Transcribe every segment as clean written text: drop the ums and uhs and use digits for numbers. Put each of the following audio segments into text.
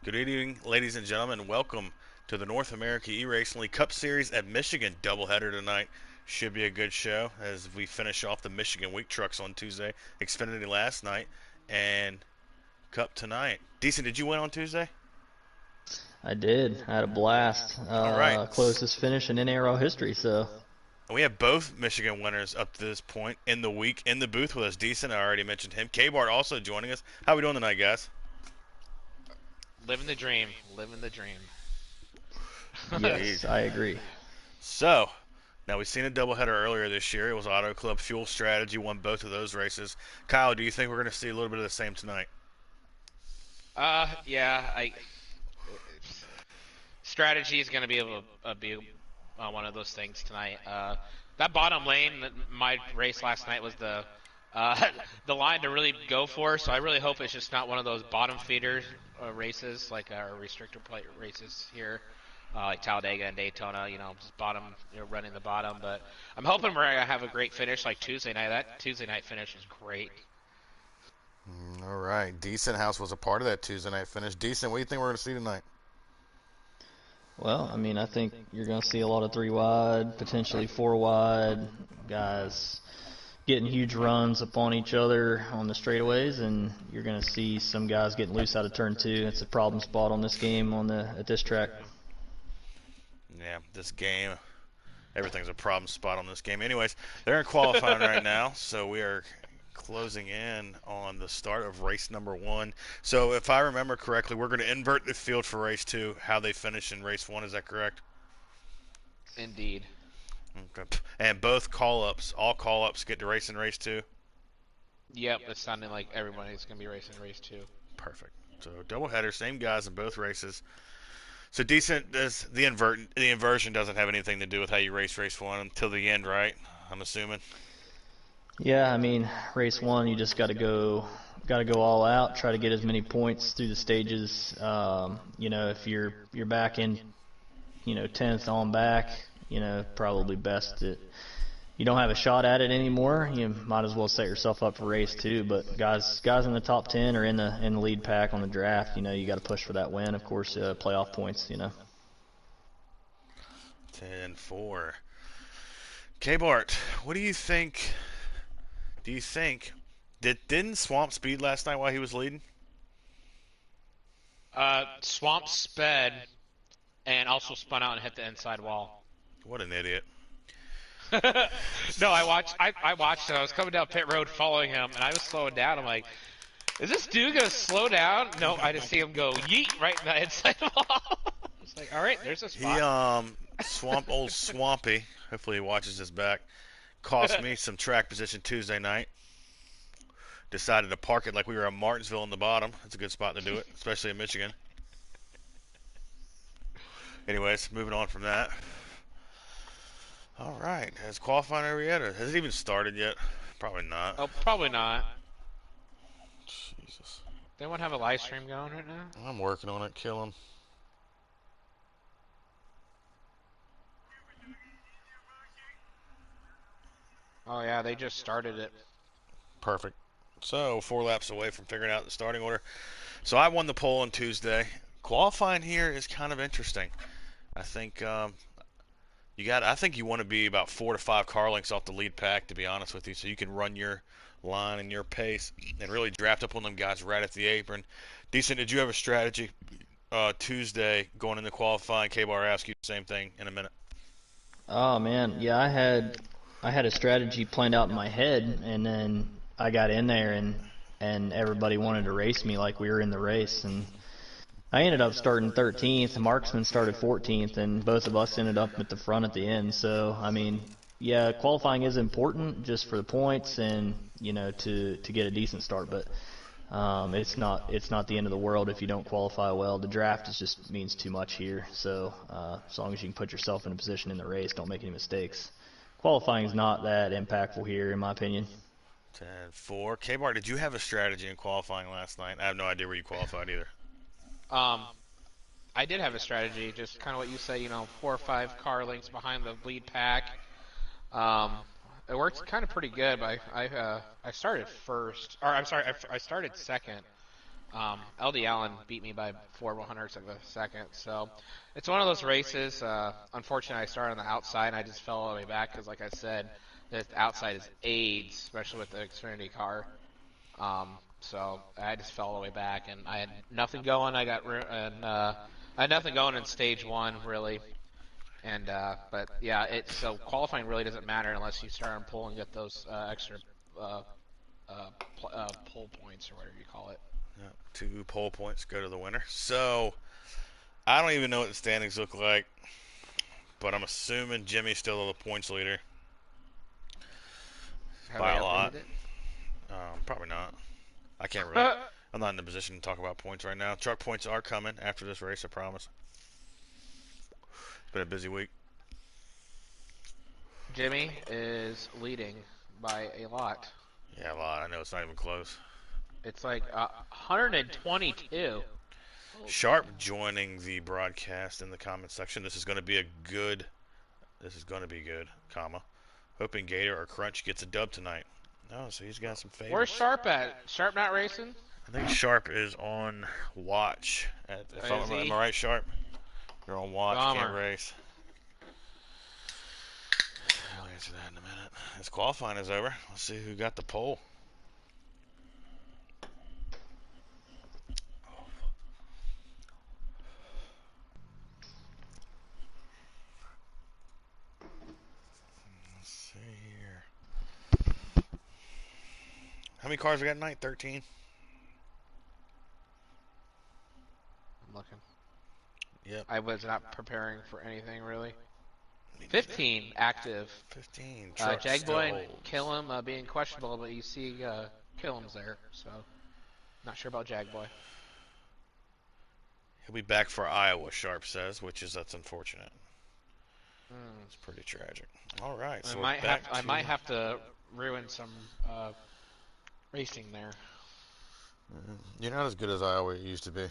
Good evening, ladies and gentlemen. Welcome to the North America eRacing League Cup Series at Michigan. Doubleheader tonight. Should be a good show as we finish off the Michigan Week Trucks on Tuesday, Xfinity last night, and Cup tonight. Decent, did you win on Tuesday? I did. I had a blast. All right. Closest finish in NARL history, so. We have both Michigan winners up to this point in the week in the booth with us. Decent, I already mentioned him. K-Bart also joining us. How we doing tonight, guys? Living the dream. Living the dream. Yes, I agree. So, now we've seen a doubleheader earlier this year. It was Auto Club Fuel Strategy, won both of those races. Kyle, do you think we're going to see a little bit of the same tonight? Yeah. Strategy is going to be able to be one of those things tonight. That bottom lane, my race last night was the line to really go for. So I really hope it's just not one of those bottom feeder races like our restrictor plate races here. Like Talladega and Daytona, just bottom, running the bottom. But I'm hoping we're gonna have a great finish like Tuesday night. That Tuesday night finish was great. All right. Decent House was a part of that Tuesday night finish. Decent, what do you think we're going to see tonight? Well, I think you're going to see a lot of 3 wide, potentially 4 wide, guys getting huge runs upon each other on the straightaways, and you're going to see some guys getting loose out of turn 2. It's a problem spot on this game at this track. Yeah, this game, everything's a problem spot on this game. Anyways, they're in qualifying right now, so we are closing in on the start of race number 1. So if I remember correctly, we're going to invert the field for race 2, how they finish in race 1. Is that correct? Indeed. Okay. And both call-ups, all call-ups get to race in race 2? Yep, it's sounding like everybody's going to be racing race 2. Perfect. So doubleheader, same guys in both races. So decent. The inversion doesn't have anything to do with how you race 1 until the end, right? I'm assuming. Yeah, race 1, you just got to go all out, try to get as many points through the stages. If you're back in, 10th on back, probably best that you don't have a shot at it anymore. You might as well set yourself up for race 2. But guys in the top 10 or in the lead pack on the draft, you got to push for that win. Of course, playoff points. 10-4. K-Bart, what do you think? Didn't Swamp speed last night while he was leading? Swamp sped and also spun out and hit the inside wall. What an idiot. No, I watched it. I was coming down pit road following him, and I was slowing down. I'm like, is this dude going to slow down? No, I just see him go yeet right in the inside wall. It's like, all right, there's a spot. Old Swampy, hopefully he watches this back, cost me some track position Tuesday night. Decided to park it like we were in Martinsville in the bottom. That's a good spot to do it, especially in Michigan. Anyways, moving on from that. All right, has qualifying ever yet? Or has it even started yet? Probably not. Oh, probably not. Jesus. They won't have a live stream going right now? I'm working on it. Kill him. Oh, yeah, they just started it. Perfect. So, 4 laps away from figuring out the starting order. So, I won the pole on Tuesday. Qualifying here is kind of interesting. I think I think you want to be about 4 to 5 car lengths off the lead pack, to be honest with you, so you can run your line and your pace and really draft up on them guys right at the apron. Decent, did you have a strategy Tuesday going into qualifying? K-Bar, ask you the same thing in a minute. Oh man, yeah, I had a strategy planned out in my head, and then I got in there and everybody wanted to race me like we were in the race, and I ended up starting 13th. Marksman started 14th, and both of us ended up at the front at the end. So, yeah, qualifying is important just for the points and to get a decent start. But it's not the end of the world if you don't qualify well. The draft just means too much here. So as long as you can put yourself in a position in the race, don't make any mistakes. Qualifying is not that impactful here, in my opinion. 10-4. K-Bar, did you have a strategy in qualifying last night? I have no idea where you qualified either. I did have a strategy, just kind of what you say, 4 or 5 car lengths behind the lead pack. It worked kind of pretty good, but I started first, or I'm sorry, I started second. LD Allen beat me by 4/100ths of a second. So it's one of those races. Unfortunately, I started on the outside and I just fell all the way back because, like I said, the outside is AIDS, especially with the Xfinity car. So I just fell all the way back and I had nothing going. I had nothing going in stage one really. And but yeah, so qualifying really doesn't matter unless you start on pole and get those extra uh, pole points or whatever you call it. Yeah, 2 pole points go to the winner. So I don't even know what the standings look like, but I'm assuming Jimmy's still the points leader Have by they a lot. updated it? Probably not. I can't really. I'm not in a position to talk about points right now. Truck points are coming after this race, I promise. It's been a busy week. Jimmy is leading by a lot. Yeah, a lot. I know it's not even close. It's like 122. Sharp joining the broadcast in the comment section. This is going to be good. Comma. Hoping Gator or Crunch gets a dub tonight. Oh, so he's got some favorites. Where's Sharp at? Sharp not racing? I think Sharp is on watch. Am I right, Sharp? You're on watch, can't race. I'll answer that in a minute. This qualifying is over. Let's see who got the pole. Let's see here. How many cars we got tonight? 13? I'm looking. Yep. I was not preparing for anything really. 15 active. 15. Jagboy and Killam being questionable, but you see Killam's there, so not sure about Jagboy. He'll be back for Iowa, Sharp says, that's unfortunate. It's pretty tragic. All right, so I might have to ruin some racing there. You're not as good as Iowa used to be.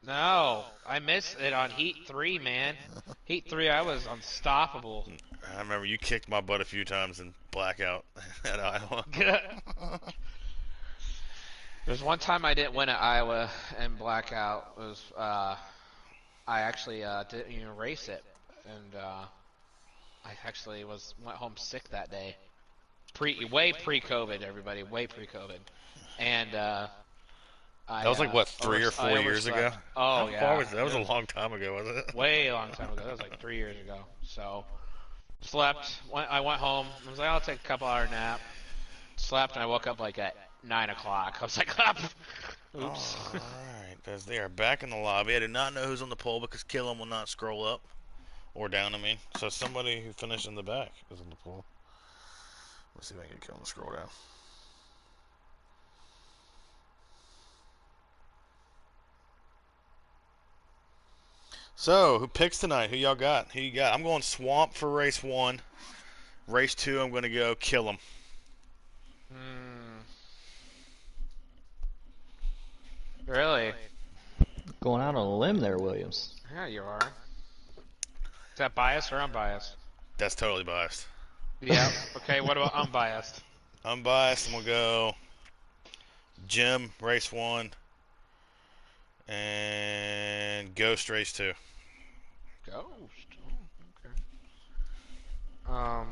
No, I missed it on Heat 3, man. Heat 3, I was unstoppable. I remember you kicked my butt a few times in blackout at Iowa. There's one time I didn't win at Iowa in blackout. It was I actually didn't even race it, and I actually went home sick that day. Way pre-COVID, everybody, way pre-COVID, and that was like what, 3 or 4 years ago? Oh yeah, that was a long time ago, wasn't it? Way a long time ago. That was like 3 years ago. So slept. I went home. I was like, I'll take a couple-hour nap. Slept, and I woke up like at 9 o'clock. I was like, oops. All right, they are back in the lobby. I did not know who's on the pole because Killam will not scroll up or down. So somebody who finished in the back is on the pole. Let's see if I can get Killam to scroll down. So, who picks tonight? Who y'all got? Who you got? I'm going Swamp for race 1. Race 2, I'm going to go Killam. Really? Going out on a limb there, Williams. Yeah, you are. Is that biased or unbiased? That's totally biased. Yeah. Okay, what about unbiased? Unbiased, and we'll go Jim, race 1. And Ghost, race 2. Ghost? Oh, okay.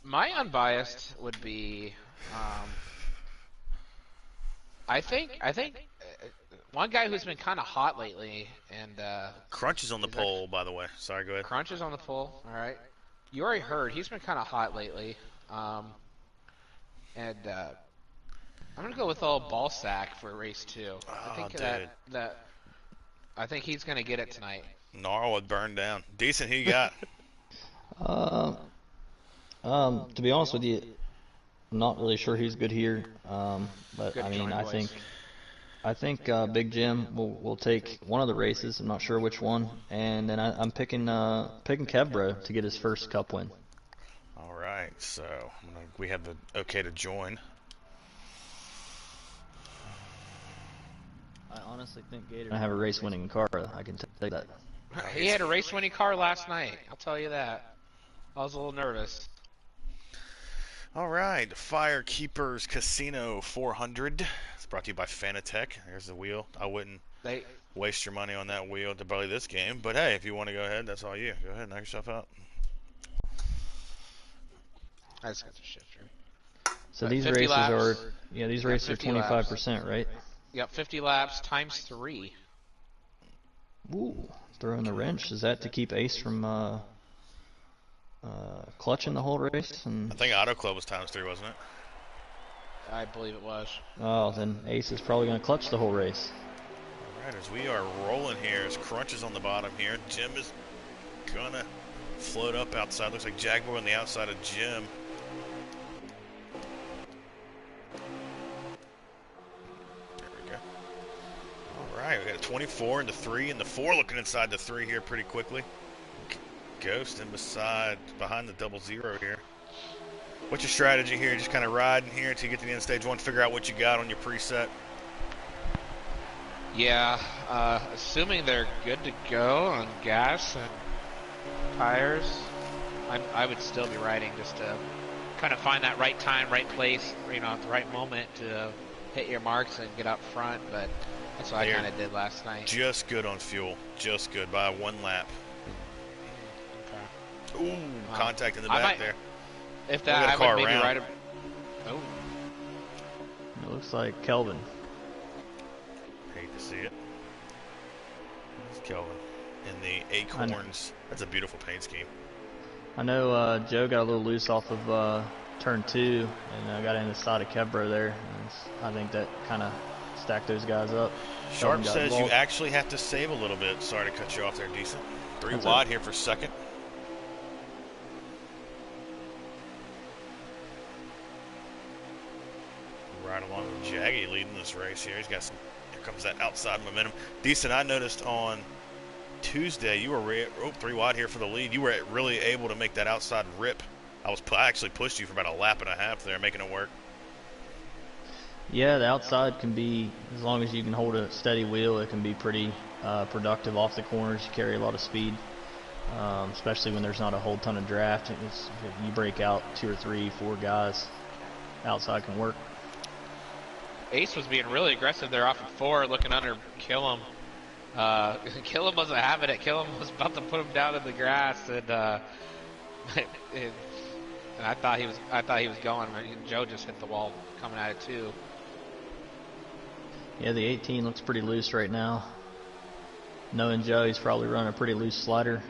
My unbiased would be, I think one guy who's been kind of hot lately, and Crunch is on the pole, by the way. Sorry, go ahead. Crunch is on the pole. All right. You already heard he's been kind of hot lately, and I'm gonna go with old Ballsack for race 2. I think I think he's gonna get it tonight. NARL would burn down. Decent, who you got? To be honest with you, I'm not really sure he's good here. But Good I mean, joint I boys. think Big Jim will take one of the races. I'm not sure which one, and then I'm picking Kevbro to get his first Cup win. All right, so we have the okay to join. I honestly think Gator. I have a race-winning car. I can take that. He had a race-winning car last night. I'll tell you that. I was a little nervous. All right, Firekeepers Casino 400. It's brought to you by Fanatec. There's the wheel. I wouldn't They waste your money on that wheel to play this game, but hey, if you want to go ahead, that's all you. Go ahead, knock yourself out. I just got the shifter. So But these 50 races laps. are, yeah, these Yeah, races are 50 laps. 25%, right? Yep, 50 laps times 3. Ooh, throwing the wrench. Is that to keep Ace from clutching the whole race? I think Auto Club was ×3, wasn't it? I believe it was. Oh, then Ace is probably going to clutch the whole race. All right, as we are rolling here, as Crunch is on the bottom here, Jim is gonna float up outside. Looks like Jaguar on the outside of Jim. There we go. All right, we got a 24 and the 3 and the 4 looking inside the 3 here pretty quickly. Ghost in behind the 00 here. What's your strategy here? Just kind of riding here until you get to the end of stage 1, figure out what you got on your preset. Yeah, assuming they're good to go on gas and tires, I would still be riding just to kind of find that right time, right place, at the right moment to hit your marks and get up front. But that's what I kind of did last night. Just good on fuel. Just good by 1 lap. Okay. Ooh, contact in the back there. If that, I would maybe ride him. Oh. It looks like Kelvin. Hate to see it. It's Kelvin in the Acorns. That's a beautiful paint scheme. I know Joe got a little loose off of turn 2 and got in the side of Kebro there. And I think that kind of stacked those guys up. Sharp says you actually have to save a little bit. Sorry to cut you off there, Decent. 3 wide here for second. Right along with Jaggy leading this race here. He's got some. Here comes that outside momentum. Decent. I noticed on Tuesday you were 3 wide here for the lead. You were really able to make that outside rip. I actually pushed you for about a lap and a half there, making it work. Yeah, the outside can be, as long as you can hold a steady wheel, it can be pretty productive off the corners. You carry a lot of speed, especially when there's not a whole ton of draft. If you break out 2 or 3, 4 guys, outside can work. Ace was being really aggressive there off of 4, looking under Killam. Killam wasn't having it. Killam was about to put him down in the grass, and I thought he was going. Joe just hit the wall coming at it too. Yeah, the 18 looks pretty loose right now. Knowing Joe, he's probably running a pretty loose slider.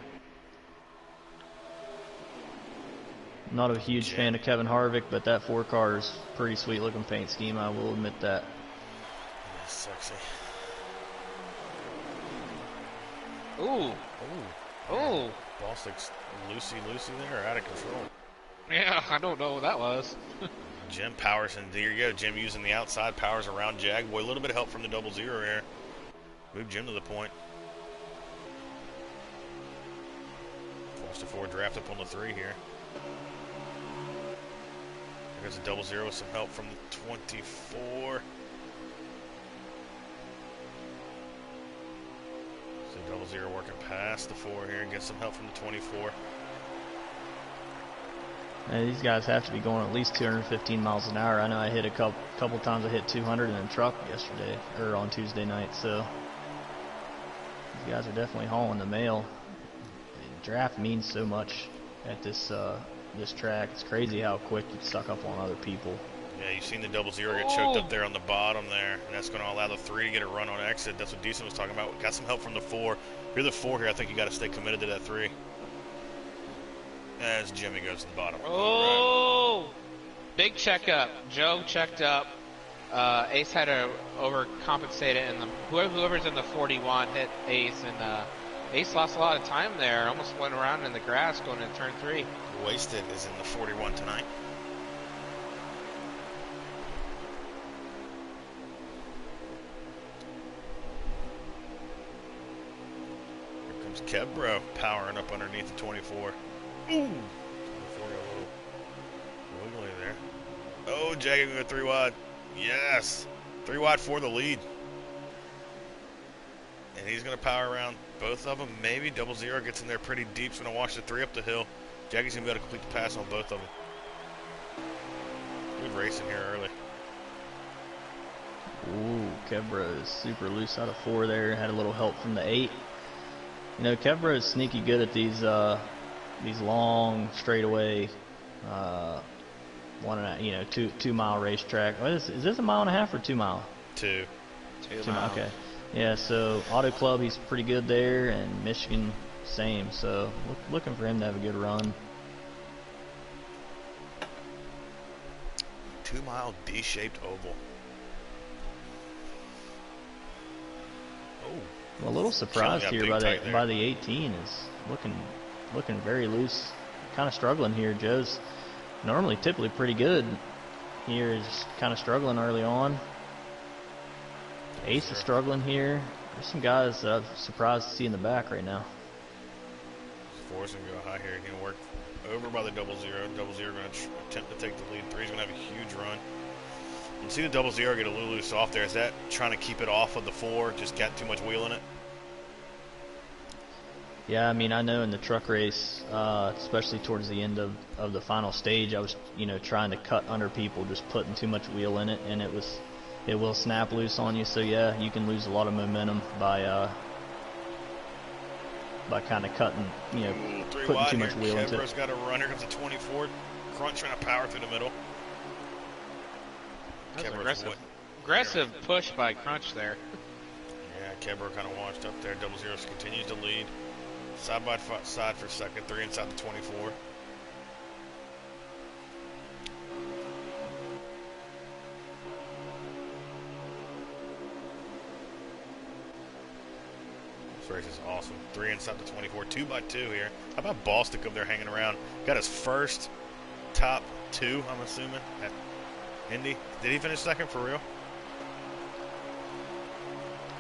Not a huge fan of Kevin Harvick, but that 4 car is pretty sweet looking paint scheme, I will admit that. That's sexy. Ooh. Ooh. Bostic's loosey there, out of control. Yeah, I don't know what that was. Jim powers, and there you go. Jim using the outside, powers around Jag. Boy, a little bit of help from the 00 here. Move Jim to the point. Forced a 4 draft up on the 3 here. There's a 00 with some help from the 24. So 00 working past the 4 here and get some help from the 24. And these guys have to be going at least 215 miles an hour. I know I hit a couple times. I hit 200 in a truck yesterday, or on Tuesday night. So these guys are definitely hauling the mail. Draft means so much at this track. It's crazy how quick you suck up on other people. Yeah, you've seen the 00 get choked up there on the bottom there, and that's going to allow the 3 to get a run on exit. That's what Decent was talking about. Got some help from the 4. If you're the 4 here, I think you got to stay committed to that 3. As Jimmy goes to the bottom. Oh, big checkup. Joe checked up. Ace had to overcompensate it, and whoever's in the 41 hit Ace, and Ace lost a lot of time there. Almost went around in the grass going into turn 3. Wasted is in the 41 tonight. Here comes Kebro powering up underneath the 24. Ooh! 24 got a little wiggly there. Oh, Jagger going to go 3 wide. Yes! 3 wide for the lead. And he's going to power around both of them. Maybe 00 gets in there pretty deep. He's going to wash the 3 up the hill. Jaggy's going to be able to complete the pass on both of them. Good racing here early. Ooh, Kevbro is super loose out of 4 there. Had a little help from the 8. You know, Kevbro is sneaky good at these long straightaway, 2 mile racetrack. What is this a mile and a half or 2 mile? 2. 2 miles. Okay. Yeah, so Auto Club, he's pretty good there, and Michigan, same. So looking for him to have a good run. 2 mile D-shaped oval. Oh. I'm a little surprised here by the 18. 18 is looking very loose. Kind of struggling here. Joe's normally typically pretty good. Here is kind of struggling early on. Ace is struggling here. There's some guys that I'm surprised to see in the back right now. Force him to go high here. He's going to work over by the double zero. Double zero going to attempt to take the lead. 3's going to have a huge run. And see the double zero get a little loose off there. Is that trying to keep it off of the 4? Just got too much wheel in it? Yeah, I mean, I know in the truck race, especially towards the end of the final stage, I was, trying to cut under people, just putting too much wheel in it, and it will snap loose on you. So yeah, you can lose a lot of momentum by kind of cutting, putting too much wheel into it. Kevro's got a run. Here comes a 24. Crunch trying to power through the middle. That's aggressive push by Crunch there. Yeah, Kevro kind of washed up there. Double Zero continues to lead. Side by side for second. 3 inside the 24. This race is awesome. 3 inside the 24. 2 by 2 here. How about Ballstick up there hanging around? Got his first top 2, I'm assuming, at Indy. Did he finish second for real?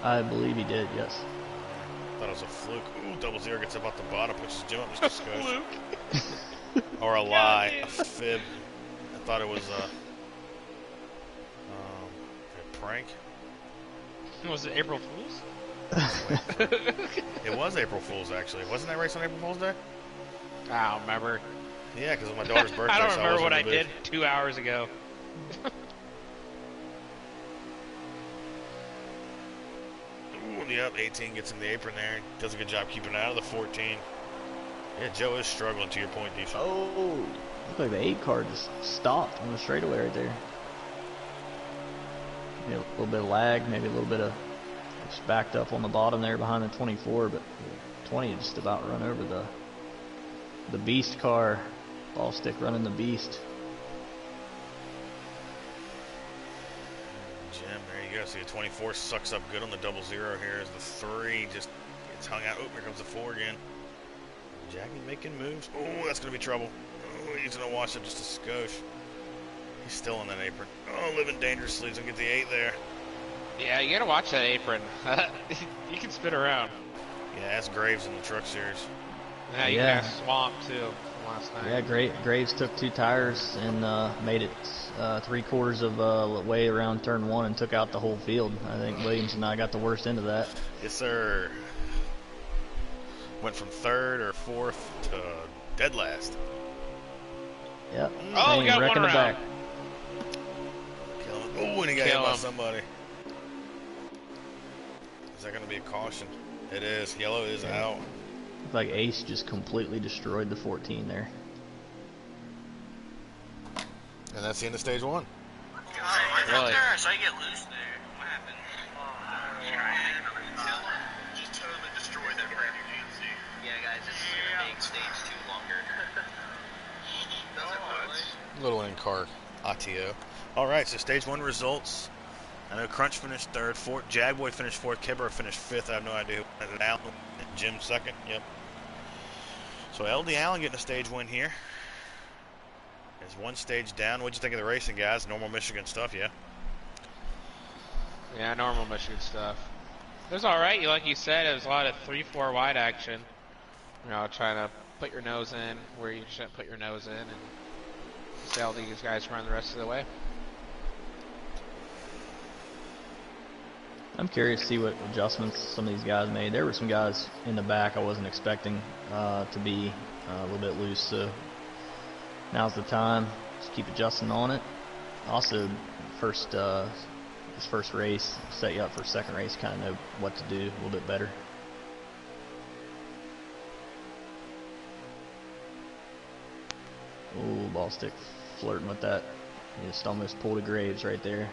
I believe he did, yes. Thought it was a fluke. Ooh, Double Zero gets up off the bottom, pushes Jim up just a skosh. Or a lie, a fib. I thought it was a prank. Was it April Fool's? It was April Fool's, actually. Wasn't that race on April Fool's Day? I don't remember. Yeah, because it was my daughter's birthday. I don't so remember what I the did 2 hours ago. Ooh, yep, 18 gets in the apron there. Does a good job keeping it out of the 14. Yeah, Joe is struggling, to your point, decent. Oh, looked like the 8 car just stopped on the straightaway right there. Maybe a little bit of lag, maybe a little bit of just backed up on the bottom there behind the 24, but 20 just about run over the beast car. Ballstick running the beast. Jim, there you go. See, the 24 sucks up good on the double zero here as the 3 just gets hung out. Oh, here comes the 4 again. Jackie making moves. Oh, that's going to be trouble. Oh, he's going to wash up just a skosh. He's still on that apron. Oh, living dangerously. He's going to get the 8 there. Yeah, you gotta watch that apron. You can spin around. Yeah, that's Graves in the Truck Series. Yeah, you got swamped too last night. Yeah, Graves took 2 tires and made it 3/4 of the way around turn 1 and took out the whole field. I think Williams and I got the worst end of that. Yes, sir. Went from 3rd or 4th to dead last. Yep. Oh, we got one around. Back. Oh, and he got hit by somebody. Is that going to be a caution? It is. Yellow is out. Looked like Ace just completely destroyed the 14 there. And that's the end of stage 1. Really? So I get loose there. What happened? Just totally destroyed that brand new GMC. Yeah, guys, this is gonna make stage 2 longer. Does it really? Little in-car ATO. All right, so stage 1 results. I know Crunch finished 3rd, 4th. Jagboy finished 4th. Kibber finished 5th. I have no idea who went it out. Jim 2nd. Yep. So LD Allen getting a stage win here. There's 1 stage down. What'd you think of the racing, guys? Normal Michigan stuff, yeah? Yeah, normal Michigan stuff. It was alright. Like you said, it was a lot of 3-4 wide action. You know, trying to put your nose in where you shouldn't put your nose in and see how these guys run the rest of the way. I'm curious to see what adjustments some of these guys made. There were some guys in the back I wasn't expecting to be a little bit loose, so now's the time. Just keep adjusting on it. Also, this first race set you up for second race. Kind of know what to do a little bit better. Ooh, ball stick flirting with that. He just almost pulled a Graves right there.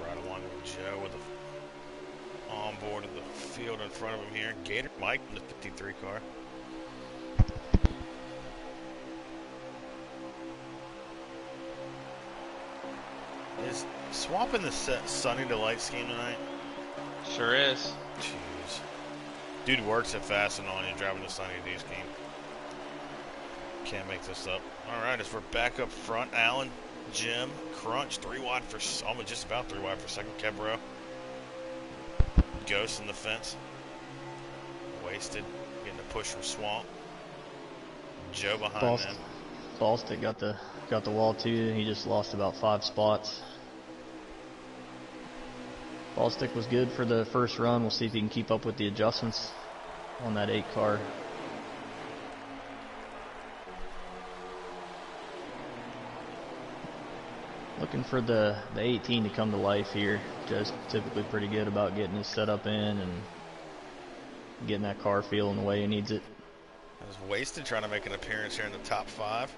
Right along with Joe with the onboard of the field in front of him here. Gander Mike in the 53 car. Is swapping the sunny to light scheme tonight? Sure is. Jeez. Dude works at Fast and on you driving the sunny D scheme. Can't make this up. Alright, as we're back up front, Alan, Jim, Crunch, 3 wide for, almost just about 3 wide for second, Kebro. Ghost in the fence. Wasted, getting a push from Swamp. Joe behind them. Ballstick got the wall too. He just lost about 5 spots. Ballstick was good for the first run. We'll see if he can keep up with the adjustments on that 8 car. Looking for the 18 to come to life here. Joe's typically pretty good about getting his setup in and getting that car feeling the way he needs it. I was Wasted trying to make an appearance here in the top 5.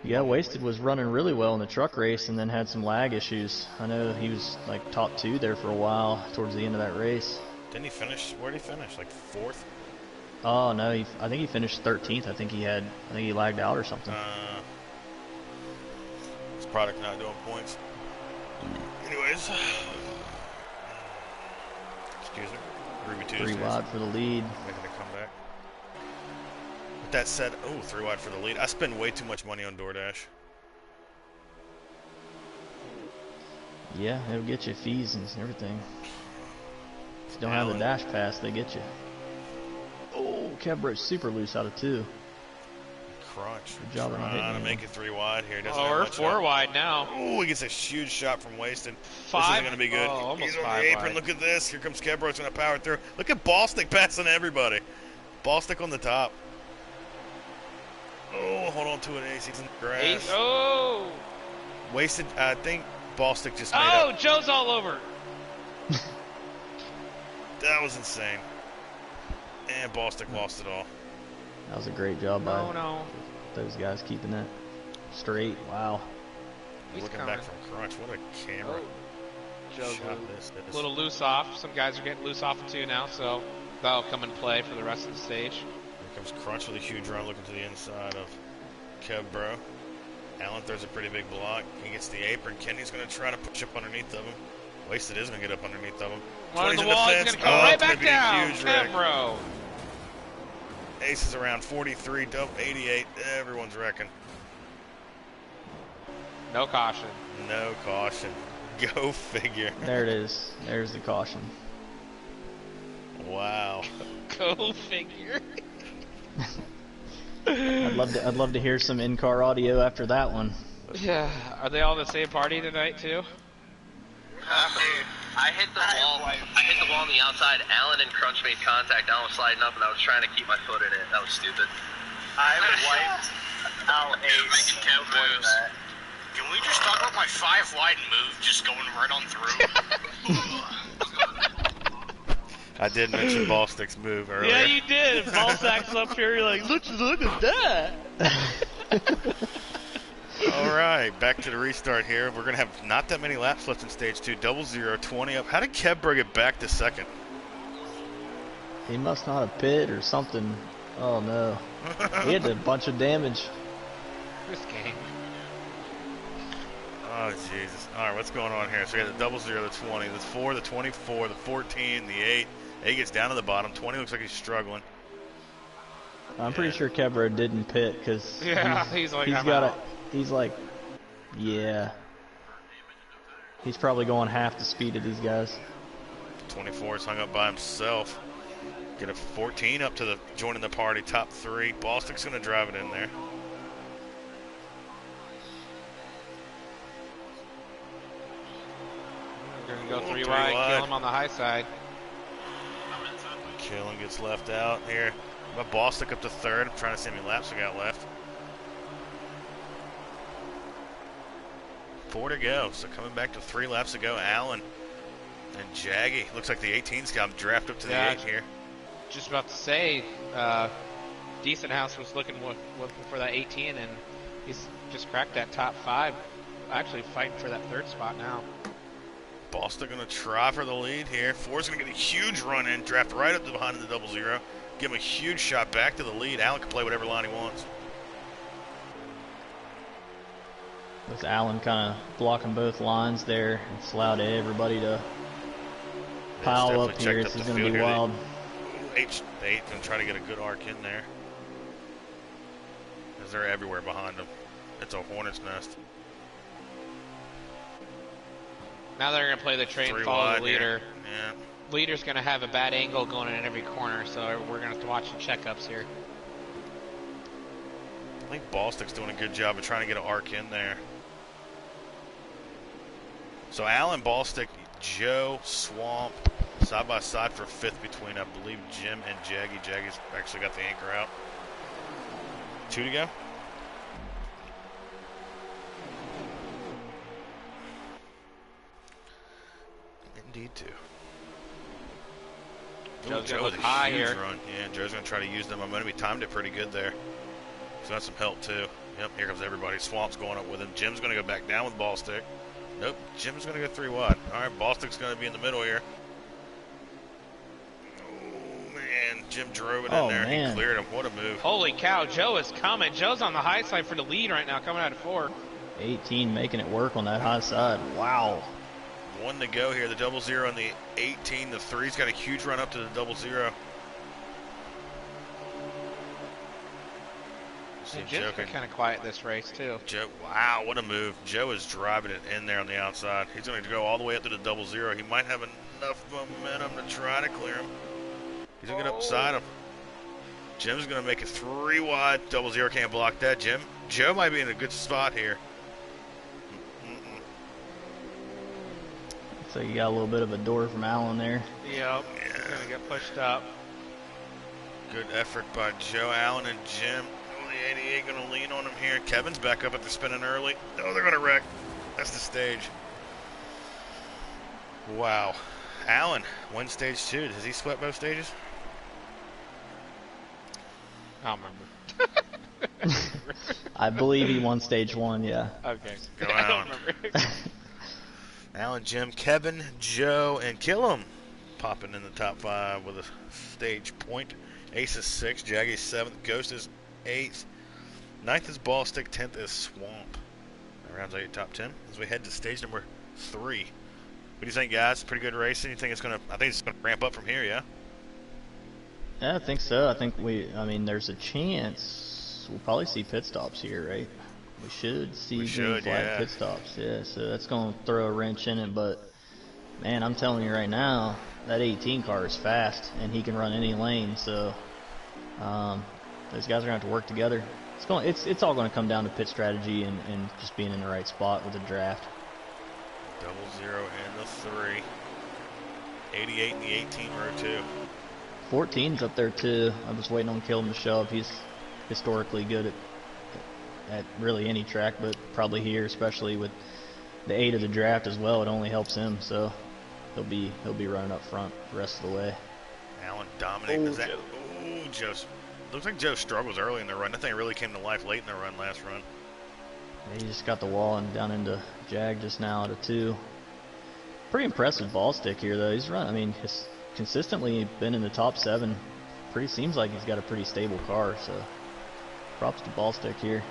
Yeah, Wasted was running really well in the truck race and then had some lag issues. I know he was like top 2 there for a while towards the end of that race. Didn't he finish? Where did he finish? Like 4th? Oh no, I think he finished 13th. I think he lagged out or something. His product not doing points. Anyways, excuse me. Ruby Tuesdays. 3 wide for the lead. Making a comeback. With that said, 3 wide for the lead. I spend way too much money on DoorDash. Yeah, it'll get you fees and everything. If you don't have the dash pass, they get you. Oh, Kebro's super loose out of 2. Crunch. Good job on trying hitting to him. make it 3 wide here. Doesn't Oh, have we're much 4 help. wide now. Oh, he gets a huge shot from Wasted. 5? This isn't going to be good. Oh, almost He's on 5 the apron. wide. Look at this. Here comes Kebro. It's going to power through. Look at Ballstick passing everybody. Ballstick on the top. Oh, hold on to it, Ace. He's in the grass. Ace. Oh. Wasted. I think Ballstick just made Oh, up. Joe's all over. That was insane. And Ballstick lost it all. That was a great job by No. those guys keeping that straight. Wow. He's Looking coming. back from Crunch. What a camera. Oh. Joe's shot a this. little loose off. Some guys are getting loose off it too now, so that'll come and play for the rest of the stage. Here comes Crunch with a huge run looking to the inside of Kebro. Allen throws a pretty big block. He gets the apron. Kenny's going to try to push up underneath of him. Wasted is going to get up underneath of him. On 20's the in wall, he's fence. going to come right it's gonna back be a down. huge wreck. Kebro. Ace is around 43, 88. Everyone's wrecking. No caution. No caution. Go figure. There it is. There's the caution. Wow. Go figure. I'd love to hear some in-car audio after that one. Yeah. Are they all the same party tonight too? I hit the wall. I hit the wall on the outside. Alan and Crunch made contact. Alan was sliding up, and I was trying to keep my foot in it. That was stupid. I wiped out Ace. Can we just talk about my 5 wide move just going right on through? I did mention Ballstick's move earlier. Yeah, you did. Ball sack's up here. You're like, look at that. All right, back to the restart here. We're going to have not that many laps left in stage 2. 0-0, 20 up. How did Kebro get back to second? He must not have pit or something. Oh no. He had a bunch of damage. This game. Oh, Jesus. All right, what's going on here? So we got the 0-0, the 20, the 4, the 24, the 14, the 8. 8 gets down to the bottom. 20 looks like he's struggling. I'm pretty sure Kebro didn't pit because Yeah, he's like, he's I'm got out. he's like, yeah. He's probably going half the speed of these guys. 24 is hung up by himself. Get a 14 up to the joining the party, top 3. Ballstick's going to drive it in there. We're going to go 3 3 wide, wide. kill him on the high side. Killen gets left out here. But Bostic up to third. I'm trying to see how many laps I got left. 4 to go. So coming back to 3 laps to go. Allen and Jaggy. Looks like the 18's got him draft up to the 8 here. Just about to say, Decent House was looking for that 18, and he's just cracked that top 5. Actually fighting for that 3rd spot now. Bostic going to try for the lead here. 4's going to get a huge run in, draft right up to behind the 0-0. Give him a huge shot back to the lead. Allen can play whatever line he wants. With Allen kind of blocking both lines there, it's allowed everybody to pile up here. This is going to be wild. H8 going to try to get a good arc in there. As they're everywhere behind them. It's a hornet's nest. Now they're going to play the train, follow the leader. Yeah. Leader's going to have a bad angle going in every corner, so we're going to have to watch the checkups here. I think Bostic's doing a good job of trying to get an arc in there. So Allen, Bostic, Joe, Swamp, side by side for 5th between, I believe, Jim and Jaggy. Jaggy's actually got the anchor out. 2 to go. Indeed, 2. Joe's Joe going with to high a huge here. run. Yeah, Joe's going to try to use the momentum. He timed it pretty good there. So that's some help, too. Yep, here comes everybody. Swamp's going up with him. Jim's going to go back down with Ballstick. Nope, Jim's going to go 3 wide. All right, Ballstick's going to be in the middle here. Oh, man. Jim drove it in there. Man. He cleared him. What a move. Holy cow, Joe is coming. Joe's on the high side for the lead right now, coming out of 4. 18 making it work on that high side. Wow. 1 to go here. The 0-0 and the 18. The 3's got a huge run up to the 0-0. And Jim's been kind of quiet this race, too. Joe, wow, what a move. Joe is driving it in there on the outside. He's going to go all the way up to the 0-0. He might have enough momentum to try to clear him. He's going to get up beside him. Jim's going to make it 3 wide. 0-0 can't block that, Jim. Joe might be in a good spot here. So you got a little bit of a door from Allen there. Yep, Yeah. going to get pushed up. Good effort by Joe, Allen, and Jim. Oh, the 88 going to lean on him here. Kevin's back up at the spinning early. Oh, they're going to wreck. That's the stage. Wow. Allen won stage 2. Has he swept both stages? I don't remember. I believe he won stage 1, yeah. Okay. Go I Allen. don't remember. Allen, Jim, Kevin, Joe, and Killam popping in the top 5 with a stage point. Ace is 6, Jaggy's 7th, Ghost is 8th, 9th is Ballstick, 10th is Swamp. That rounds out your top 10 as we head to stage number 3. What do you think, guys? Pretty good racing. You think it's gonna? I think it's gonna ramp up from here, yeah. Yeah, I think so. I think there's a chance we'll probably see pit stops here, right? We should see green flag pit stops, yeah. So that's going to throw a wrench in it, but man, I'm telling you right now, that 18 car is fast, and he can run any lane. So those guys are going to have to work together. It's all going to come down to pit strategy and just being in the right spot with the draft. 0-0 and the 3. 88 and the 18 row 2. 14's up there too. I was waiting on Killam to show up. He's historically good at really any track, but probably here, especially with the 8 of the draft as well, it only helps him. So he'll be running up front the rest of the way. Allen dominating. Joe. Looks like Joe struggles early in the run. That thing really came to life late in the run last run. Yeah, he just got the wall and down into Jag just now at a 2. Pretty impressive ball stick here though. He's consistently been in the top 7. Seems like he's got a pretty stable car. So props to ball stick here.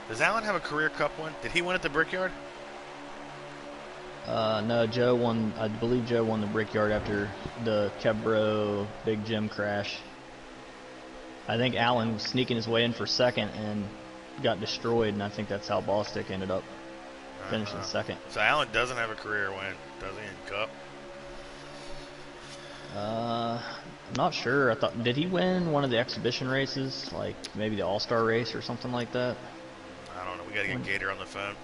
Does Allen have a career cup win? Did he win at the Brickyard? No, Joe won. I believe Joe won the Brickyard after the Kebro Big Jim crash. I think Allen was sneaking his way in for 2nd and got destroyed, and I think that's how Ballstick ended up finishing 2nd. So Allen doesn't have a career win, does he, in Cup? I'm not sure. Did he win one of the exhibition races, like maybe the All-Star race or something like that? I don't know. We got to get Gander on the phone.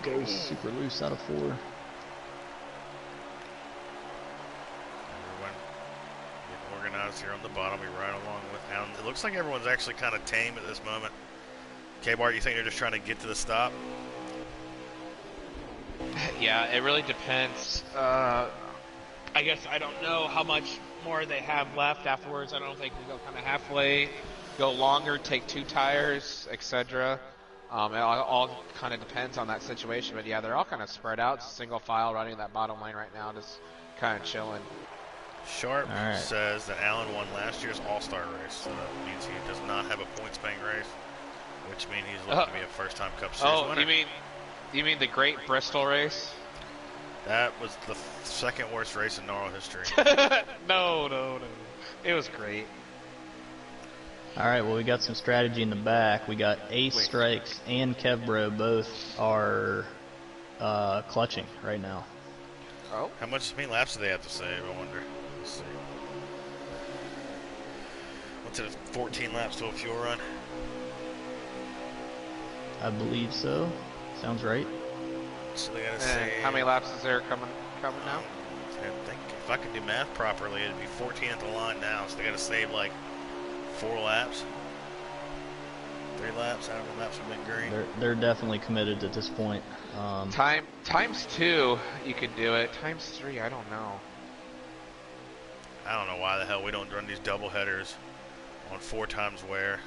Goes super loose out of 4. here on the bottom. We ride along with Allen. It looks like everyone's actually kind of tame at this moment. K-Bart, you think they're just trying to get to the stop? Yeah, it really depends. I guess I don't know how much more they have left afterwards. I don't know if they can go kind of halfway, go longer, take 2 tires, etc. It all kind of depends on that situation. But yeah, they're all kind of spread out, single file, running that bottom lane right now, just kind of chilling. Sharp says that Allen won last year's All-Star race, so that means he does not have a points bank race, which means he's looking to be a first-time Cup Series winner. You mean the Great Bristol race? That was the second worst race in NARL history. No. It was great. All right, well, we got some strategy in the back. We got Ace Strikes and Kevbro both are clutching right now. Oh. How many laps do they have to save, I wonder? Let's see. What's it, 14 laps to a fuel run? I believe so. Sounds right. So they gotta save. How many laps is there coming now? I think if I could do math properly, it'd be 14 at the line now. So they gotta save like 4 laps, 3 laps. However many laps have been green. They're definitely committed at this point. Times 2, you could do it. Times 3, I don't know. I don't know why the hell we don't run these double headers on 4 times wear.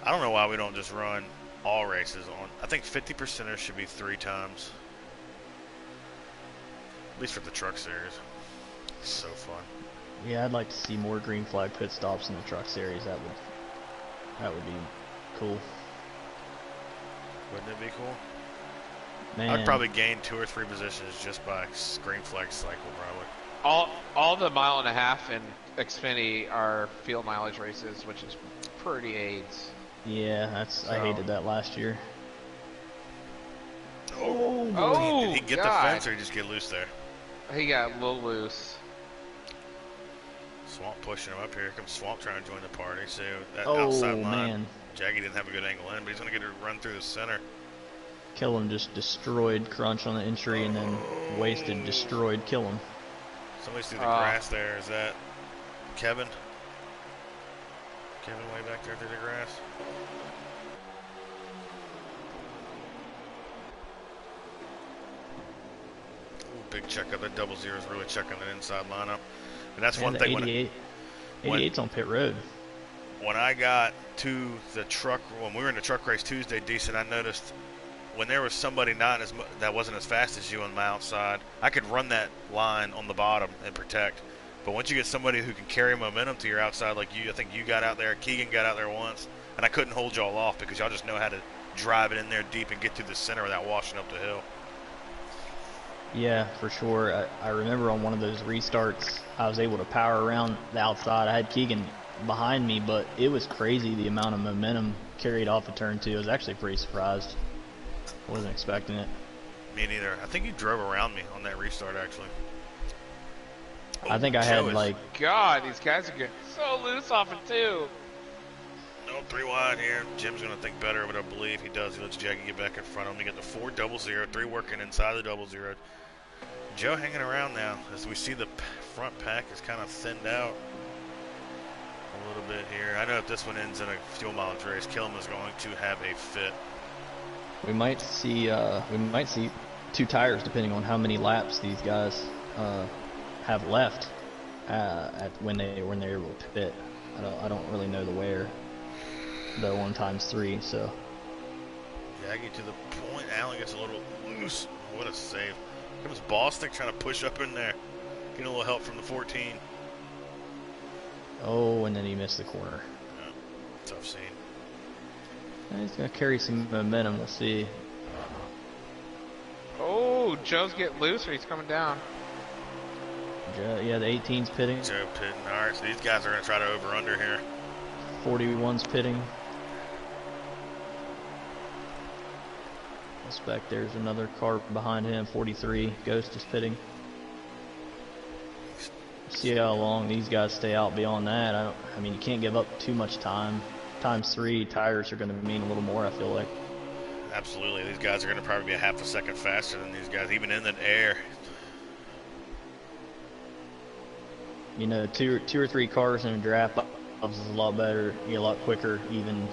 I don't know why we don't just run all races on. I think 50%ers should be 3 times. At least for the truck series. It's so fun. Yeah, I'd like to see more green flag pit stops in the truck series. That would be cool. Wouldn't it be cool? Man. I'd probably gain 2 or 3 positions just by green flag cycle, probably. All the 1.5 miles in Xfinity are field mileage races, which is pretty AIDS. Yeah, I hated that last year. Did he get the fence or did he just get loose there? He got a little loose. Swamp pushing him up here. Here comes Swamp trying to join the party. So that outside line, man. Jaggy didn't have a good angle in, but he's going to get a run through the center. Killam just destroyed Crunch on the entry and then destroyed Killam. Somebody's through the grass there. Is that Kevin? Kevin way back there through the grass. Ooh, big checkup. That 00 is really checking the inside lineup. And that's one thing. 88's on pit road. When I got to the truck, when we were in the truck race Tuesday, decent, I noticed when there was somebody that wasn't as fast as you on my outside, I could run that line on the bottom and protect. But once you get somebody who can carry momentum to your outside, like you, I think you got out there, Keegan got out there once, and I couldn't hold y'all off because y'all just know how to drive it in there deep and get through the center without washing up the hill. Yeah, for sure. I remember on one of those restarts, I was able to power around the outside. I had Keegan behind me, but it was crazy the amount of momentum carried off of turn 2. I was actually pretty surprised. Wasn't expecting it. Me neither. I think you drove around me on that restart, actually. I think I had like... God, these guys are getting so loose off it, too. No, 3 wide here. Jim's going to think better of it, I believe. He does. He lets Jaggy get back in front of him. We get the 4 00, 3 working inside the 00. Joe hanging around now as we see the front pack is kind of thinned out a little bit here. I know if this one ends in a fuel mileage race, Killam is going to have a fit. We might see 2 tires depending on how many laps these guys have left when they're able to pit. I don't really know the wear. The 1 times 3, so. Jaggy to the point. Allen gets a little loose. What a save. Here comes Bostic trying to push up in there. Getting a little help from the 14. Oh, and then he missed the corner. Yeah, tough scene. He's going to carry some momentum. We'll see. Oh, Joe's getting loose or he's coming down. Yeah, the 18's pitting. Joe pitting. All right, so these guys are going to try to over-under here. 41's pitting. Back there's another car behind him. 43. Ghost is pitting. See how long these guys stay out beyond that. I mean, you can't give up too much time. Times 3 tires are going to mean a little more, I feel like. Absolutely. These guys are going to probably be a half a second faster than these guys, even in the air. You know, two or three cars in a draft is a lot better, a lot quicker, even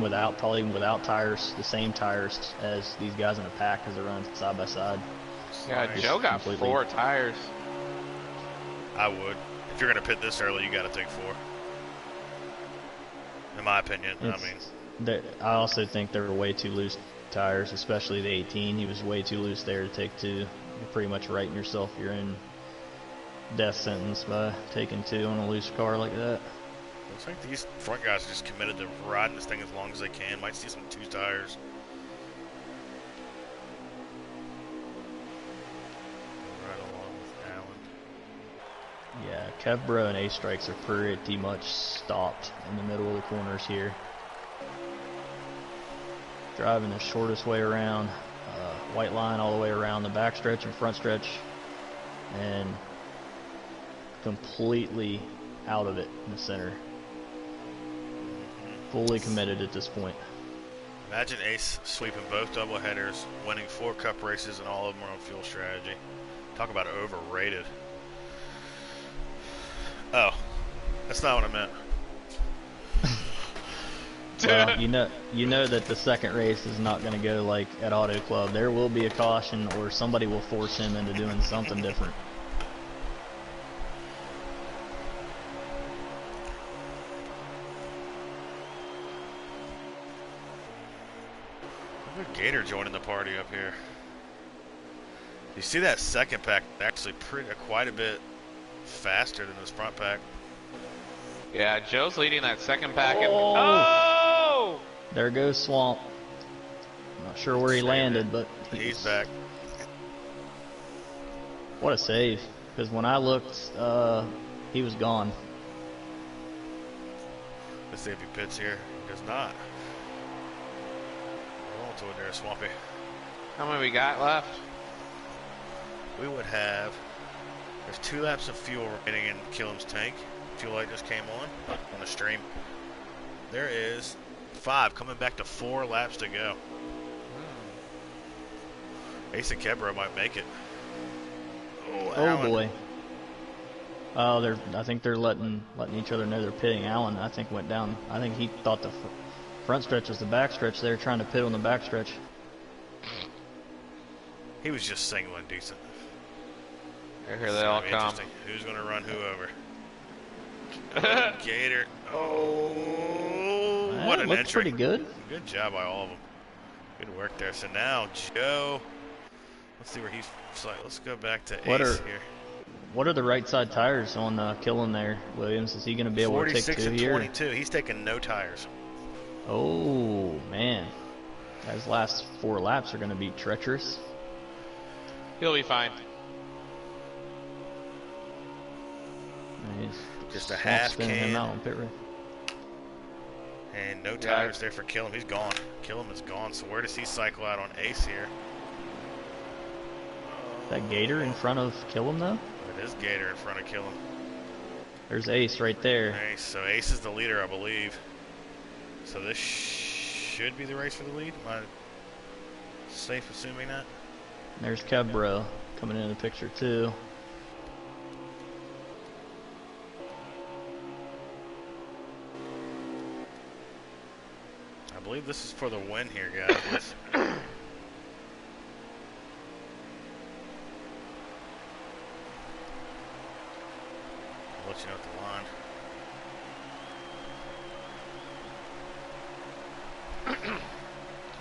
without, probably even without tires, the same tires as these guys in a pack because they're running side by side. Yeah, Just Joe got completely- 4 tires. I would. If you're gonna pit this early, you got to take 4. In my opinion, I mean, I also think they were way too loose tires, especially the 18. He was way too loose there to take 2. You're pretty much writing yourself. You're in death sentence by taking 2 on a loose car like that. looks like these front guys are just committed to riding this thing as long as they can. Might see some 2 tires. Right along with Allen. Yeah, Kevbro and A-Strikes are pretty much stopped in the middle of the corners here. Driving the shortest way around, white line all the way around the back stretch and front stretch, and completely out of it in the center. Fully committed at this point. Imagine Ace sweeping both doubleheaders, winning 4 cup races, and all of them are on fuel strategy. Talk about overrated. Oh, that's not what I meant. Well, you know that the second race is not going to go like at Auto Club. There will be a caution, or somebody will force him into doing something different. Look at Gander joining the party up here. You see that second pack actually quite a bit faster than this front pack. Yeah, Joe's leading that second pack. Oh! Oh! There goes Swamp. Not sure where he landed, but He's back. What a save! Because when I looked, he was gone. Let's see if he pits here. He does not. Roll to it there, Swampy. How many we got left? We would have. There's 2 laps of fuel remaining in Killam's tank. Fuel light just came on the stream. There is 5 coming back to 4 laps to go. Ace and Kebro might make it. Oh Allen. boy. Oh, I think they're letting each other know they're pitting. Allen, I think, went down. I think he thought the front stretch was the back stretch. They're trying to pit on the back stretch. He was just singling decent. Here they all come. Interesting. Who's going to run who over? Gator. Oh, what an looked entry. pretty good. Good job by all of them. Good work there. So now Joe, let's see where he's. Let's go back to Ace here. What are the right side tires on Killam there, Williams? Is he going to be able to take 46 2 and here? 22. He's taking no tires. Oh man, those last 4 laps are going to be treacherous. He'll be fine. Nice. Just a Swamp half spinning can. him out on pit road. And no tires there for Killam. He's gone. Killam is gone. So where does he cycle out on Ace here? That Gator in front of Killam though? It is Gator in front of Killam. There's Ace right there. Ace. So Ace is the leader, I believe. So this should be the race for the lead. Am I safe assuming that? There's Kebro coming into the picture too. I believe this is for the win here, guys. I'll let you know at the line.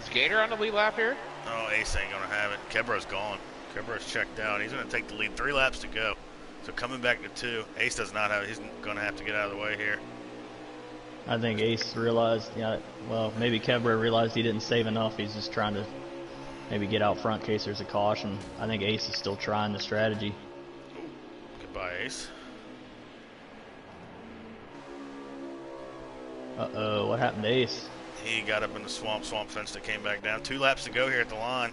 Is Gator on the lead lap here? Oh, Ace ain't gonna have it. Kebro's gone. Kebro's checked out. He's gonna take the lead. 3 laps to go. So coming back to 2. Ace does not have it. He's gonna have to get out of the way here. I think Ace realized, well, maybe Kebro realized he didn't save enough. He's just trying to maybe get out front in case there's a caution. I think Ace is still trying the strategy. Goodbye, Ace. Uh-oh, what happened to Ace? He got up in the swamp fence that came back down. 2 laps to go here at the line.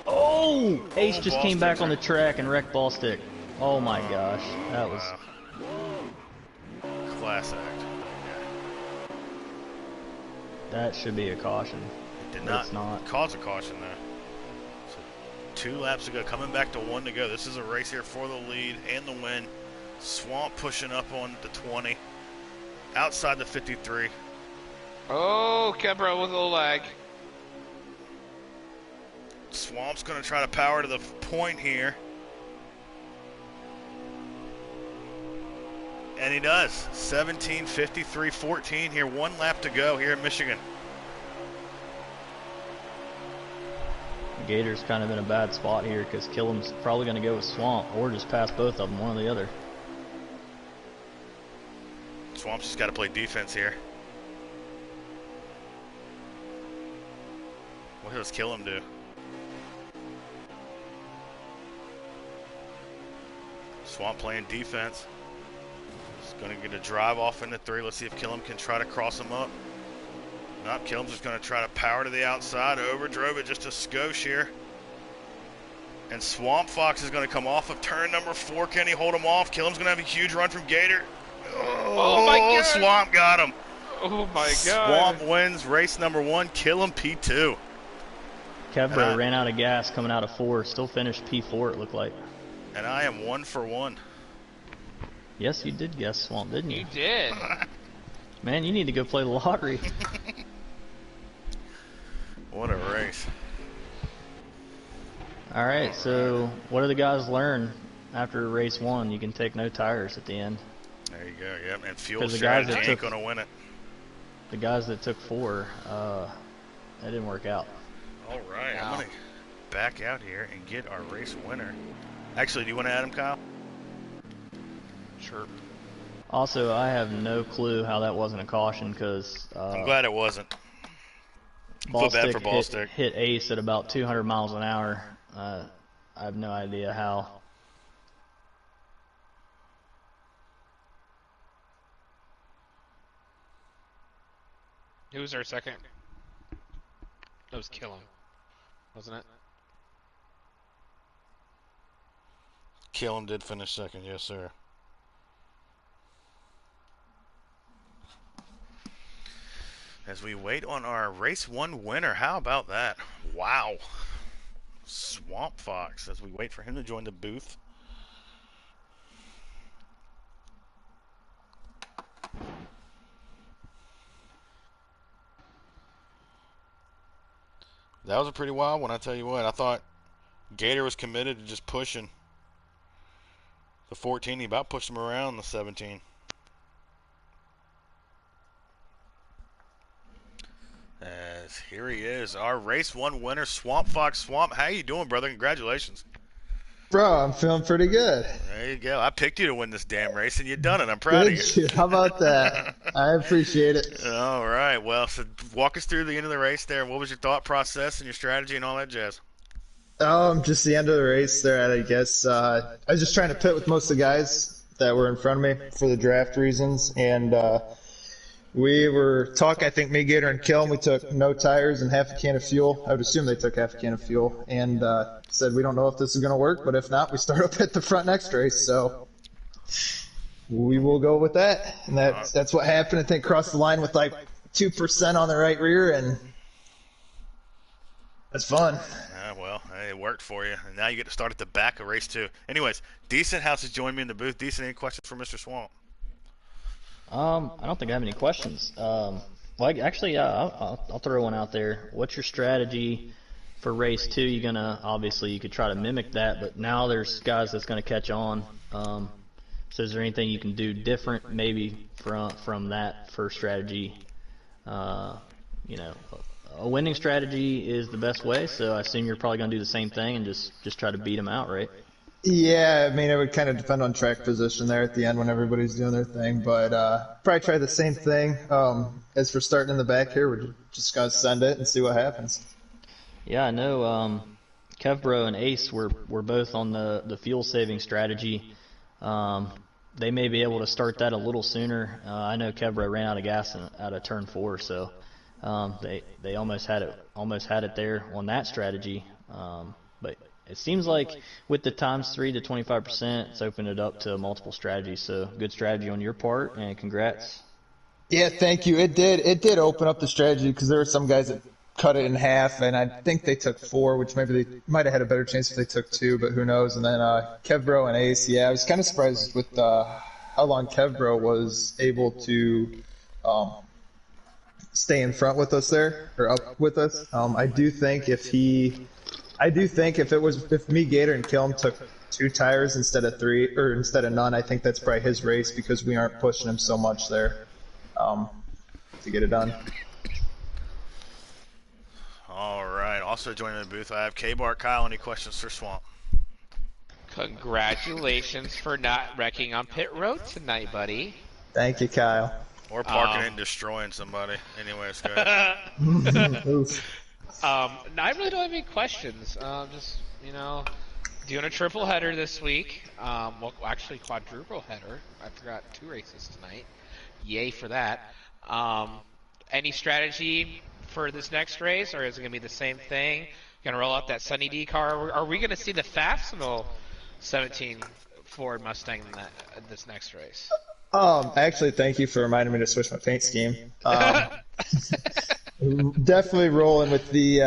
Oh! Ace just ball came back sticks on the are- track and wrecked ball stick. Oh my gosh, that was... Class act. That should be a caution. It did But not, it's not. cause a caution there. So 2 laps to go. Coming back to 1 to go. This is a race here for the lead and the win. Swamp pushing up on the 20. Outside the 53. Oh, Kebra with a little lag. Swamp's going to try to power to the point here. And he does. 17:53.14 here. 1 lap to go here in Michigan. Gator's kind of in a bad spot here because Killam's probably going to go with Swamp or just pass both of them, one or the other. Swamp's just got to play defense here. What does Killam do? Swamp playing defense. He's going to get a drive off into 3. Let's see if Killam can try to cross him up. Nope, Killam's just going to try to power to the outside. Overdrove it just a skosh here. And Swamp Fox is going to come off of turn number 4. Can he hold him off? Killam's going to have a huge run from Gator. Oh my God. Swamp got him. Oh my God. Swamp wins race number 1. Killam P2. Kevra ran out of gas coming out of 4. Still finished P4, it looked like. And I am 1 for 1. Yes, you did guess Swamp, didn't you? You did. Man, you need to go play the lottery. What a race. All right, so what do the guys learn after race 1? You can take no tires at the end. There you go, yep. And fuel 'Cause the guys strategy that ain't took- going to win it. The guys that took 4, that didn't work out. All right, Wow. I'm going to back out here and get our race winner. Actually, do you want to add him, Kyle? Sure. Also, I have no clue how that wasn't a caution because I'm glad it wasn't. Feel bad for Ball Stick. hit Ace at about 200 miles an hour. I have no idea how. Who was our second? That was Killam, wasn't it? Killam did finish second, yes, sir. As we wait on our race 1 winner, how about that? Wow. Swamp Fox, as we wait for him to join the booth. That was a pretty wild one, I tell you what. I thought Gator was committed to just pushing the 14. He about pushed him around the 17. As here he is, our race 1 winner, Swamp Fox. Swamp, how you doing, brother? Congratulations. Bro, I'm feeling pretty good. There you go. I picked you to win this damn race, and you done it. I'm proud of you. Thank you. How about that? I appreciate it. All right. Well, so walk us through the end of the race there. What was your thought process and your strategy and all that jazz? Just the end of the race there, I guess. I was just trying to pit with most of the guys that were in front of me for the draft reasons, and we were talking, I think me, Gator, and Kilm, we took no tires and half a can of fuel. I would assume they took half a can of fuel, and said we don't know if this is going to work, but if not, we start up at the front next race, so we will go with that. And that's what happened. I think crossed the line with like 2% on the right rear, and that's fun. Well, it worked for you. And now you get to start at the back of race 2. Anyways, Decent House has joined me in the booth. Decent, any questions for Mr. Swamp? I don't think I have any questions. Actually, yeah, I'll throw one out there. What's your strategy for race 2? You're gonna, obviously you could try to mimic that, but now there's guys that's gonna catch on. So is there anything you can do different maybe from that first strategy? You know, a winning strategy is the best way, so I assume you're probably gonna do the same thing and just try to beat them out, right? Yeah, I mean, it would kind of depend on track position there at the end when everybody's doing their thing, but probably try the same thing. As for starting in the back here, we're just going to send it and see what happens. Yeah, I know Kevbro and Ace were both on the fuel-saving strategy. They may be able to start that a little sooner. I know Kevbro ran out of gas out of turn 4, so they almost had it there on that strategy. But it seems like with the ×3 to 25%, it's opened it up to multiple strategies. So good strategy on your part, and congrats. Yeah, thank you. It did open up the strategy because there were some guys that cut it in half, and I think they took 4, which maybe they might have had a better chance if they took 2, but who knows. And then Kevbro and Ace, yeah, I was kind of surprised with how long Kevbro was able to stay in front with us there, or up with us. I do think if me, Gator, and Kilm took 2 tires instead of 3, or instead of none, I think that's probably his race because we aren't pushing him so much there to get it done. All right. Also joining the booth, I have K-Bar. Kyle, any questions for Swamp? Congratulations for not wrecking on pit road tonight, buddy. Thank you, Kyle. Or parking and destroying somebody. Anyways, go ahead. I really don't have any questions. Just, doing a triple header this week. Well, actually, quadruple header. I forgot 2 races tonight. Yay for that. Any strategy for this next race, or is it going to be the same thing? Going to roll out that Sunny D car? Are we going to see the Fastenal 17 Ford Mustang in this next race? Actually, thank you for reminding me to switch my paint scheme. Definitely rolling with the.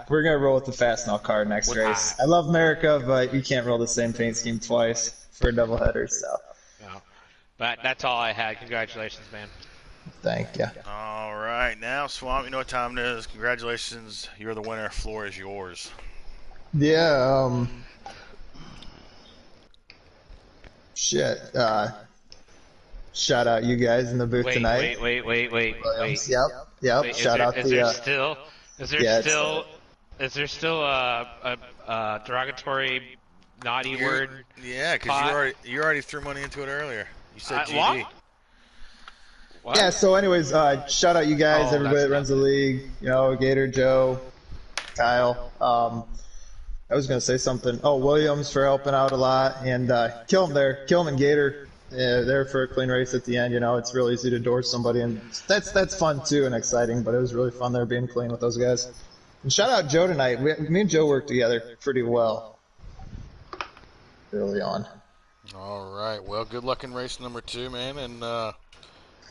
We're gonna roll with the Fastenal car next race. I love America, but you can't roll the same paint scheme twice for a doubleheader. So. No. But that's all I had. Congratulations, man. Thank you. All right, now Swamp, you know what time it is. Congratulations, you're the winner. Floor is yours. Yeah. Shit. Shout out you guys in the booth tonight. Wait. Yep. Wait, shout out is there still a derogatory naughty word? Yeah, because you already threw money into it earlier. You said GD. What? Yeah. So, anyways, shout out you guys, everybody that runs the league. Gator, Joe, Kyle. I was gonna say something. Oh, Williams for helping out a lot, and Kilm and Gator. Yeah, there for a clean race at the end. It's real easy to door somebody, and that's fun too and exciting. But it was really fun there being clean with those guys. And shout out Joe tonight. Me and Joe worked together pretty well early on. All right. Well, good luck in race number 2, man, and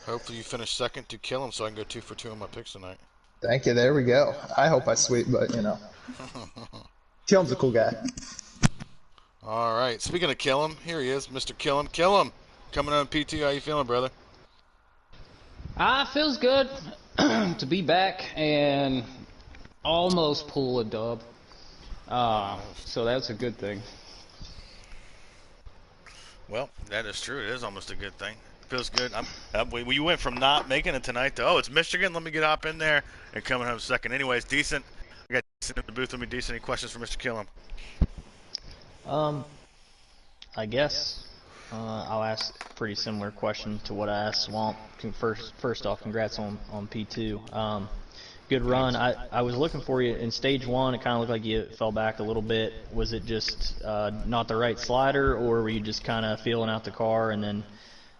hopefully you finish second to kill him, so I can go 2 for 2 on my picks tonight. Thank you. There we go. I hope I sweep, but Killam's a cool guy. All right. Speaking of Killam, here he is, Mr. Killam. Killam, coming on P2. How you feeling, brother? Feels good to be back and almost pull a dub. So that's a good thing. Well, that is true. It is almost a good thing. Feels good. We went from not making it tonight to, it's Michigan. Let me get up in there and coming home second. Anyways, Decent. I got Decent in the booth. Let me Decent. Any questions for Mr. Killam? I guess I'll ask a pretty similar question to what I asked Swamp. First off, congrats on P2. Good run. I was looking for you in stage 1. It kind of looked like you fell back a little bit. Was it just not the right slider, or were you just kind of feeling out the car, and then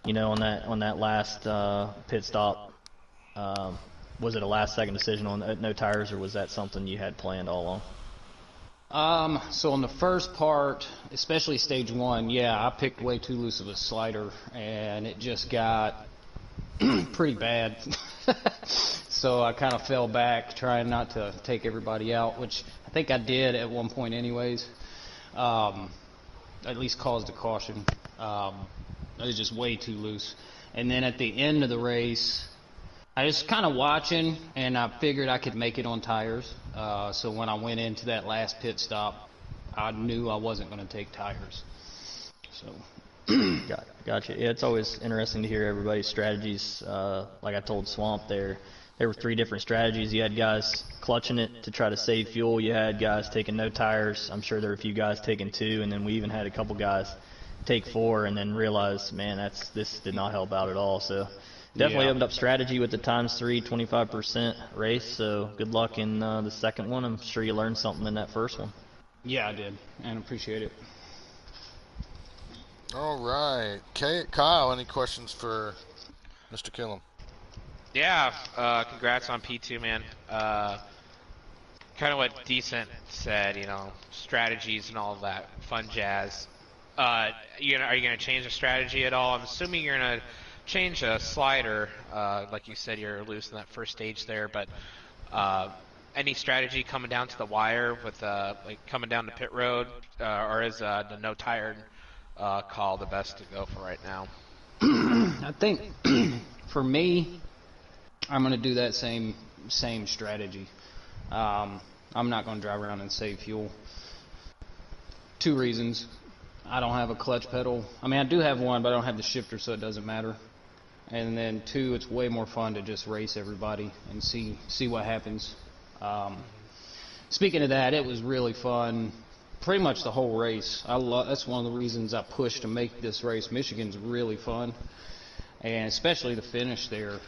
on that last pit stop, was it a last second decision on no tires, or was that something you had planned all along? So on the first part, especially stage 1, I picked way too loose of a slider, and it just got pretty bad. So I kind of fell back, trying not to take everybody out, which I think I did at one point anyways. At least caused a caution. It was just way too loose. And then at the end of the race, I was kind of watching, and I figured I could make it on tires. So when I went into that last pit stop, I knew I wasn't going to take tires. So, Gotcha. Yeah, it's always interesting to hear everybody's strategies. Like I told Swamp there were 3 different strategies. You had guys clutching it to try to save fuel. You had guys taking no tires. I'm sure there were a few guys taking 2, and then we even had a couple guys take 4 and then realize, man, this did not help out at all. So definitely opened up strategy with the ×3 25% race. So good luck in the second one. I'm sure you learned something in that first one. Yeah, I did, and appreciate it. All right. Kyle, any questions for Mr. Killam? Yeah, congrats on P2, man. Kind of what Decent said, strategies and all of that fun jazz. Are you gonna change the strategy at all? I'm assuming you're gonna change a slider. Like you said, you're loose in that first stage there, but any strategy coming down to the wire with like coming down the pit road, or is the no tire call the best to go for right now? I think for me, I'm going to do that same strategy. I'm not going to drive around and save fuel. 2 reasons. I don't have a clutch pedal. I mean, I do have one, but I don't have the shifter, so it doesn't matter. And then 2, it's way more fun to just race everybody and see what happens. Speaking of that, it was really fun. Pretty much the whole race. That's one of the reasons I pushed to make this race. Michigan's really fun, and especially the finish there,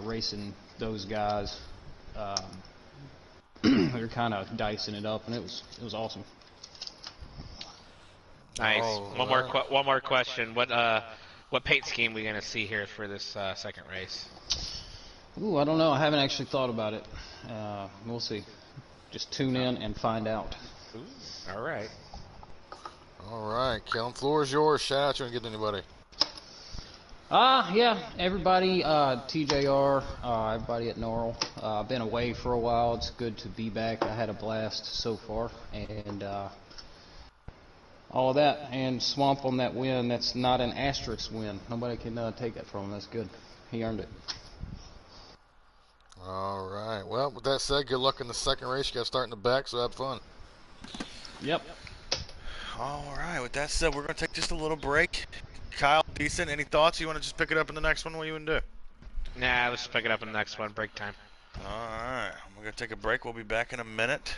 racing those guys. They're kind of dicing it up, and it was awesome. Nice. All One more question. What paint scheme we gonna see here for this second race? Ooh, I don't know. I haven't actually thought about it. We'll see. Just tune in and find out. Ooh, all right. All right, Kellen, floor is yours. Shout out to you and get anybody. Yeah, everybody, TJR, everybody at NARL. I've been away for a while. It's good to be back. I had a blast so far, and all of that. And Swamp on that win. That's not an asterisk win. Nobody can take that from him. That's good. He earned it. All right. Well, with that said, good luck in the second race. You got to start in the back, so have fun. Yep. All right. With that said, we're going to take just a little break. Kyle, decent. Any thoughts? You want to just pick it up in the next one? What do you want to do? Nah, let's pick it up in the next one. Break time. All right. We're going to take a break. We'll be back in a minute.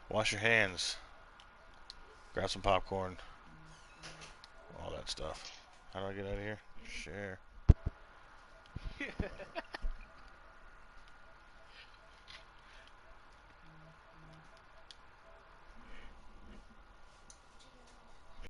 Wash your hands. Grab some popcorn. All that stuff. How do I get out of here? Share.